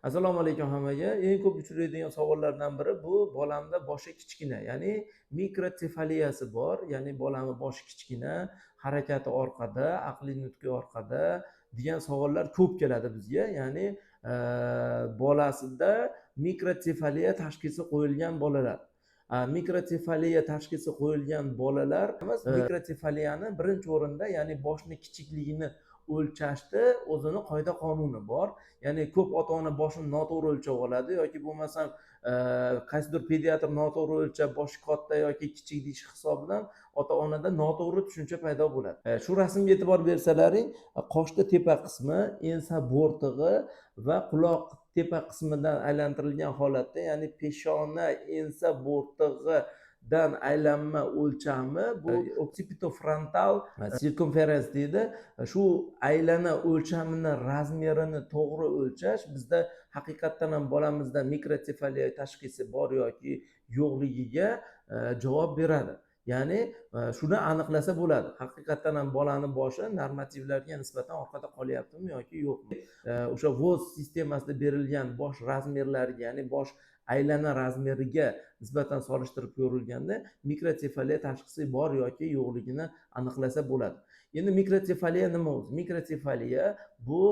Assalomu alaykum hammaga. Eng ko'p uchraydigan savollardan biri bu bolamda boshi kichkina, ya'ni mikrosefaliyasi bor, ya'ni bolani boshi kichkina, harakati orqada, aqliy nutqi orqada degan savollar ko'p keladi bizga. Ya'ni bolasida mikrosefaliya tashxisi qo'yilgan bolalar. Mikrosefaliya tashxisi qo'yilgan bolalar mikrosefaliyani birinchi o'rinda, ya'ni boshni kichikligini o'lchashda o'zini qoida qonuni bor. Ya'ni ko'p ota ona boshini noto'g'ri o'lchab oladi yoki bo'lmasam qaysidir pediatr noto'g'ri o'lchab boshi katta yoki kichik deyish hisobidan ota onada noto'g'ri tushuncha paydo bo'ladi. Shu rasmga e'tibor bersalaring, qoshda tepa qismi, ensa bo'rtig'i va quloq tepa qismidan aylantirilgan holatda, ya'ni peshona, ensa bo'rtig'i dan aylanma o'lchami bu occipitofrontal circumference deydi. Shu aylana o'lchamini razmerini to'g'ri o'lchash bizda haqiqatdan ham bolamizda mikrosefaliya tashxisi bor yoki yo'qligiga javob beradi. Ya'ni shuni aniqlasa bo'ladi. Haqiqatdan ham bolani boshi normativlarga nisbatan orqada qolyaptimi yoki yo'qmi? O'sha voz sistemasida berilgan bosh razmerlariga, ya'ni bosh aylana razmeriga nisbatan solishtirib ko'rilganda mikrosefaliya tashxisi bor yoki yo'qligini aniqlasa bo'ladi. Endi mikrosefaliya nima o'zi? Mikrosefaliya bu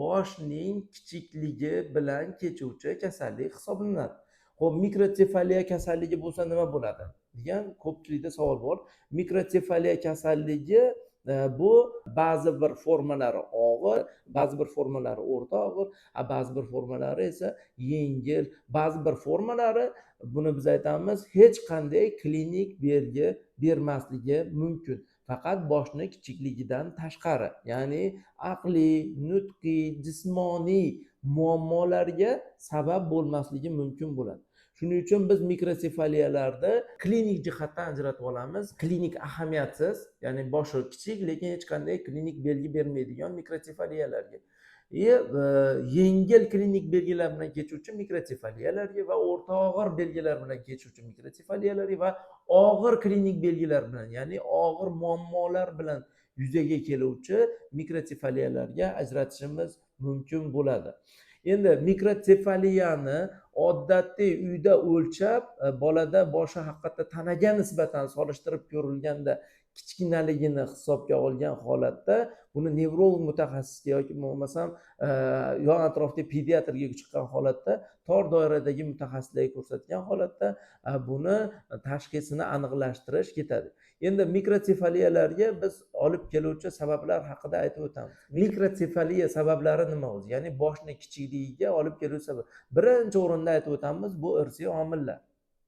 boshning kichikligi bilan kechuvchi kasallik hisoblanadi. Xo'p, mikrosefaliya kasalligi bo'lsa nima bo'ladi degan ko'pchilikda savol bor. Mikrosefaliya kasalligi bu ba'zi bir formalari og'ir, ba'zi bir formalari o'rta og'ir, ba'zi bir formalari esa yengil, ba'zi bir formalari buni biz aytamiz hech qanday klinik belgi bermasligi mumkin. Faqat boshni kichikligidan tashqari, ya'ni aqliy, nutqiy, jismoniy muammolarga sabab bo'lmasligi mumkin bo'ladi. Shuning uchun biz mikrosefaliyalarda klinik jihatdan ajratib olamiz. Klinik ahamiyatsiz, ya'ni boshi kichik lekin hech qanday klinik belgi bermaydigan mikrosefaliyalarga, yengil klinik belgilar bilan kechuvchi mikrosefaliyalarga va o'rta og'ir belgilar bilan kechuvchi mikrosefaliyalarga va og'ir klinik belgilar bilan, ya'ni og'ir muammolar bilan yuzaga keluvchi mikrosefaliyalarga ajratishimiz mumkin bo'ladi. Endi mikrosefaliyani odatiy uyda o'lchab, bolada boshi haqiqatda tanaga nisbatan solishtirib ko'rilganda kichkinaligini hisobga olgan holatda buni nevrolog mutaxassisga yoki bo'lmasam yon atrofda pediatrga chiqqan holatda, tor doiradagi mutaxassislarga ko'rsatgan holatda buni tashxisini aniqlashtirish ketadi. Endi mikrosefaliyalarga biz olib keluvchi sabablar haqida aytib o'tamiz. Mikrosefaliya sabablari nima o'zi? Ya'ni boshni kichikligiga olib keluvchi sabab. Birinchi o'rinda aytib o'tamiz, bu irsiy omillar.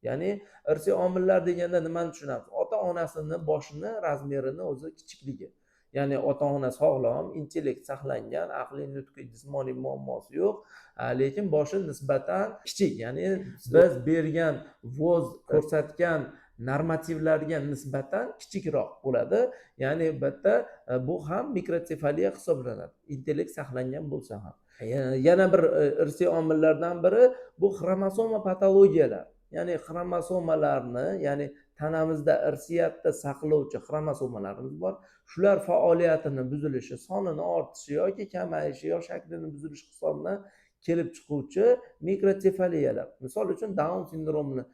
Ya'ni irsiy omillar deganda nimani tushunamiz? Ota-onasini boshini razmerini o'zi kichikligi. Ya'ni ota-ona sog'lom, intellekt saqlangan, aqliy, nutqiy, jismoniy muammosi yo'q, lekin boshi nisbatan kichik. Ya'ni biz bergan voz ko'rsatgan normativlarga nisbatan kichikroq bo'ladi. Ya'ni bitta bu ham mikrosefaliya hisoblanadi. Intellekt saqlangan bo'lsa ham. Yana bir irsiy omillardan biri bu xromosoma patologiyalar. Ya'ni xromosomalarni, ya'ni tanamizda irsiyatda saqlovchi xromosomalarimiz bor. Shular faoliyatini buzilishi, sonini ortishi yoki kamayishi yoki shaklini buzilishi hisobidan kelib chiquvchi mikrosefaliyalar. Misol uchun Down sindromini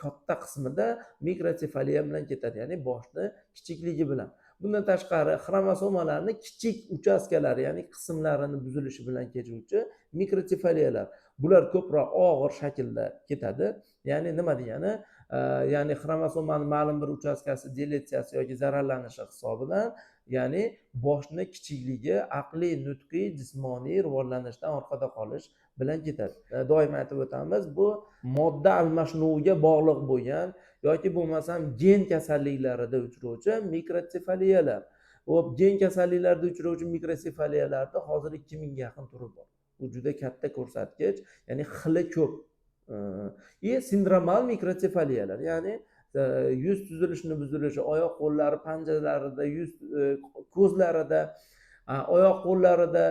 katta qismida mikrosefaliya bilan ketadi, ya'ni boshni kichikligi bilan. Bundan tashqari xromosomalarning kichik uchastkalari, ya'ni qismlarini buzilishi bilan kechuvchi mikrosefaliyalar. Bular ko'proq og'ir shaklda ketadi. Ya'ni nima degani? Ya'ni xromosomaning ma'lum bir uchastkasi deletsiyasi yoki zararlanishi hisobidan, ya'ni boshni kichikligi aqliy, nutqiy, jismoniy rivojlanishdan orqada qolish bilan ketadi. Doim aytib o'tamiz, bu modda almashinuviga bog'liq bo'lgan yoki bo'lmasam gen kasalliklarida uchrovchi mikrosefaliyalar. Gen kasalliklarda uchrovchi mikrosefaliyalarda hozir 2000 ga yaqin turi bor. Bu juda katta ko'rsatkich, ya'ni xili ko'p. Sindromal mikrosefaliyalar, ya'ni yuz tuzilishini buzilishi, oyoq qo'llari panjalarida, yuz ko'zlarida, oyoq qo'llarida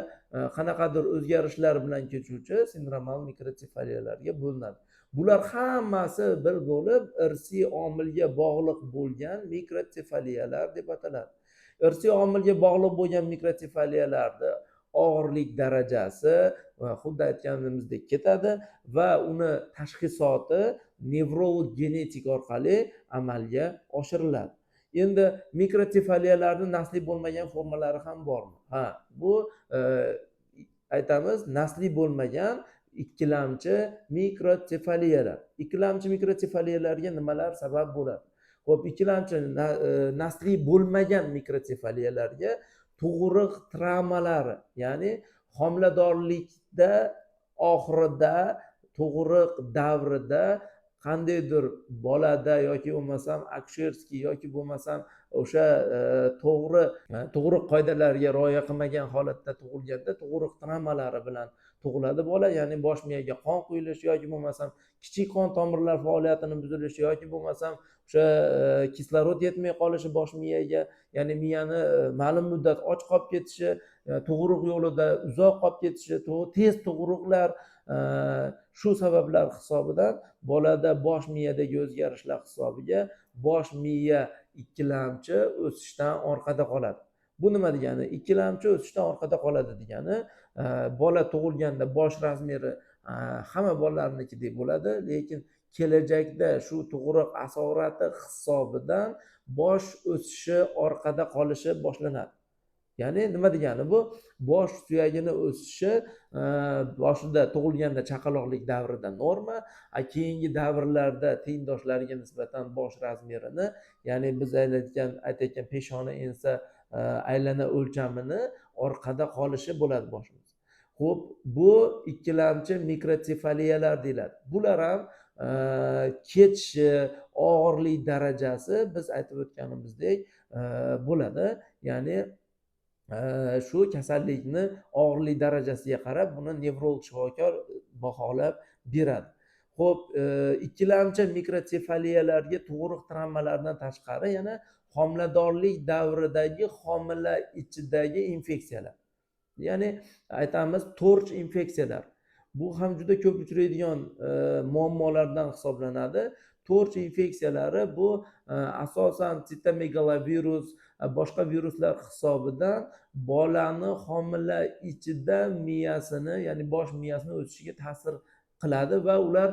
qanaqadir o'zgarishlar bilan kechuvchi sindromal mikrosefaliyalarga bo'linadi. Bular hammasi bir bo'lib irsiy omilga bog'liq bo'lgan mikrosefaliyalar deb ataladi. Irsiy omilga bog'liq bo'lgan mikrosefaliyalarda og'irlik darajasi xuddi aytganimizdek ketadi va uni tashxisoti nevrolog genetik orqali amalga oshiriladi. Endi mikrosefaliyalarning nasliy bo'lmagan formalari ham bormi? Ha, bu aytamiz nasliy bo'lmagan ikkilamchi mikrosefaliyalar. Ikkilamchi mikrosefaliyalarga nimalar sabab bo'ladi? Xo'p, ikkilamchi nasliy bo'lmagan mikrosefaliyalarga tug'ruq travmalari, ya'ni homiladorlikda oxirida, tug'ruq davrida qandaydir bolada yoki bo'lmasam akusherskiy yoki bo'lmasam o'sha to'g'ri tug'ruq qoidalariga rioya qilmagan holatda tug'ilganda tug'ruq travmalari bilan tug'iladi bola, ya'ni bosh miyaga qon quyilishi yoki bo'lmasam kichik qon tomirlar faoliyatini buzilishi yoki bo'lmasam o'sha kislorod yetmay qolishi bosh miyaga, ya'ni miyani ma'lum muddat och qolib ketishi, tug'ruq yo'lida uzoq qolib ketishi, tez tug'ruqlar, shu sabablar hisobidan bolada bosh miyadagi o'zgarishlar hisobiga bosh miya ikkilamchi o'sishdan orqada qoladi. Bu nima degani? Ikkilamchi o'sishdan orqada qoladi degani, bola tug'ilganda bosh razmeri hamma bolalarnikidek bo'ladi, lekin kelajakda shu tug'ruq asorati hisobidan bosh o'sishi orqada qolishi boshlanadi. Ya'ni nima degani bu? Bosh suyagini o'sishi boshida tug'ilganda chaqaloqlik davrida norma, keyingi davrlarda tengdoshlariga nisbatan bosh razmerini, ya'ni biz aytayotgan peshona ensa aylana o'lchamini orqada qolishi bo'ladi boshimiz. Xo'p, bu ikkilamchi mikrosefaliyalar deyiladi. Bular ham ketishi, og'irlik darajasi biz aytib o'tganimizdek bo'ladi. Ya'ni shu kasallikni og'irlik darajasiga qarab buni nevrolog shifokor baholab beradi. Xo'p, ikkilamchi mikrosefaliyalarga tug'ruq travmalaridan tashqari yana homiladorlik davridagi homila ichidagi infeksiyalar. Ya'ni aytamiz to'rch infeksiyalar. Bu ham juda ko'p uchraydigan muammolardan hisoblanadi. To'rch infeksiyalari bu asosan sitomegalovirus, boshqa viruslar hisobidan bolani homila ichida miyasini, ya'ni bosh miyasini o'sishiga ta'sir qiladi va ular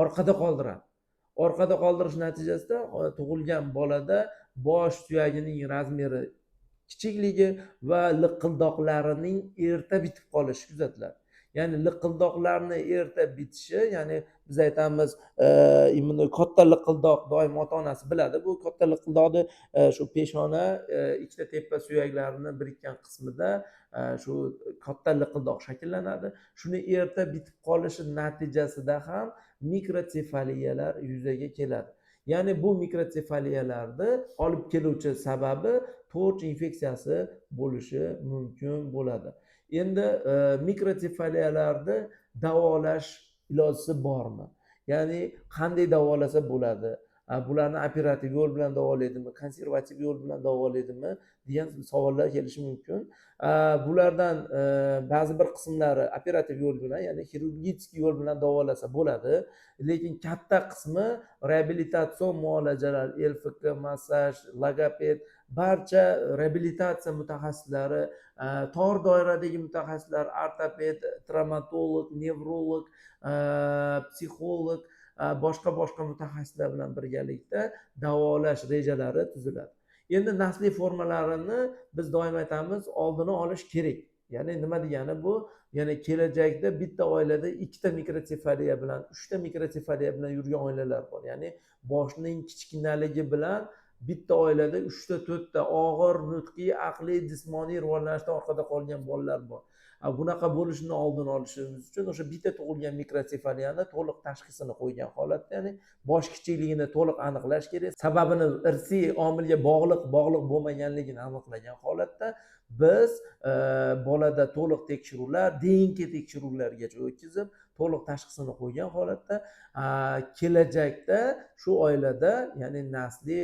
orqada qoldiradi. Orqada qoldirish natijasida tug'ilgan bolada bosh suyagining razmeri kichikligi va liqildoqlarining erta bitib qolishi kuzatiladi. Ya'ni liqildoqlarni erta bitishi, ya'ni biz aytamiz katta liqildoq doim ota-onasi biladi. Bu katta liqildoqni shu peshona ikkita tepa suyaklarini birikkan qismida shu katta liqildoq shakllanadi. Shuni erta bitib qolishi natijasida ham mikrosefaliyalar yuzaga keladi. Ya'ni bu mikrosefaliyalarni olib keluvchi sababi to'rch infeksiyasi bo'lishi mumkin bo'ladi. Endi mikrosefaliyalarni davolash iloji bormi? Ya'ni qanday davolasa bo'ladi? Bularni operativ yo'l bilan davolaydimi, konservativ yo'l bilan davolaydimi degan savollar kelishi mumkin. Bulardan ba'zi bir qismlari operativ yo'l bilan, ya'ni xirurgik yo'l bilan davolasa bo'ladi. Lekin katta qismi reabilitatsion muolajalar, LFK, massaj, logoped, barcha reabilitatsiya mutaxassislari, tor doiradagi mutaxassislar, ortoped, travmatolog, nevrolog, psixolog, boshqa mutaxassislar bilan birgalikda davolash rejalari tuziladi. Endi nasliy formalarini biz doim aytamiz, oldini olish kerak. Ya'ni nima degani bu? Ya'ni kelajakda bitta oilada ikkita mikrosefaliya bilan, uchta mikrosefaliya bilan yurgan oilalar bor. Ya'ni boshning kichkinaligi bilan bitta oilada 3 ta 4 ta og'ir nutqiy, aqliy, jismoniy rivojlanishda orqada qolgan bolalar bor. Bunaqa bo'lishini oldini olishimiz uchun o'sha bitta tug'ilgan mikrosefaliyani to'liq tashxisini qo'ygan holatda, ya'ni bosh kichikligini to'liq aniqlash kerak. Sababini irsiy omilga bog'liq bo'lmaganligini aniqlagan holatda biz bolada to'liq tekshiruvlar, DNK tekshiruvlarigacha o'tkazib, to'liq tashxisini qo'ygan holatda kelajakda shu oilada, ya'ni nasliy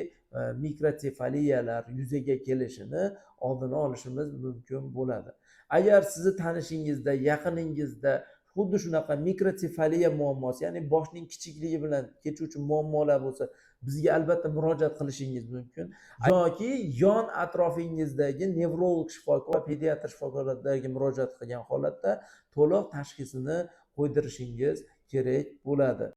mikrosefaliyalar yuzaga kelishini oldini olishimiz mumkin bo'ladi. Agar sizni tanishingizda, yaqiningizda xuddi shunaqa mikrosefaliya muammosi, ya'ni boshning kichikligi bilan kechuvchi muammolar bo'lsa, bizga albatta murojaat qilishingiz mumkin. Yoki yon atrofingizdagi nevrolog shifokor, pediatr shifokorlarga murojaat qilgan holatda to'liq tashxisini qo'ydirishingiz kerak bo'ladi.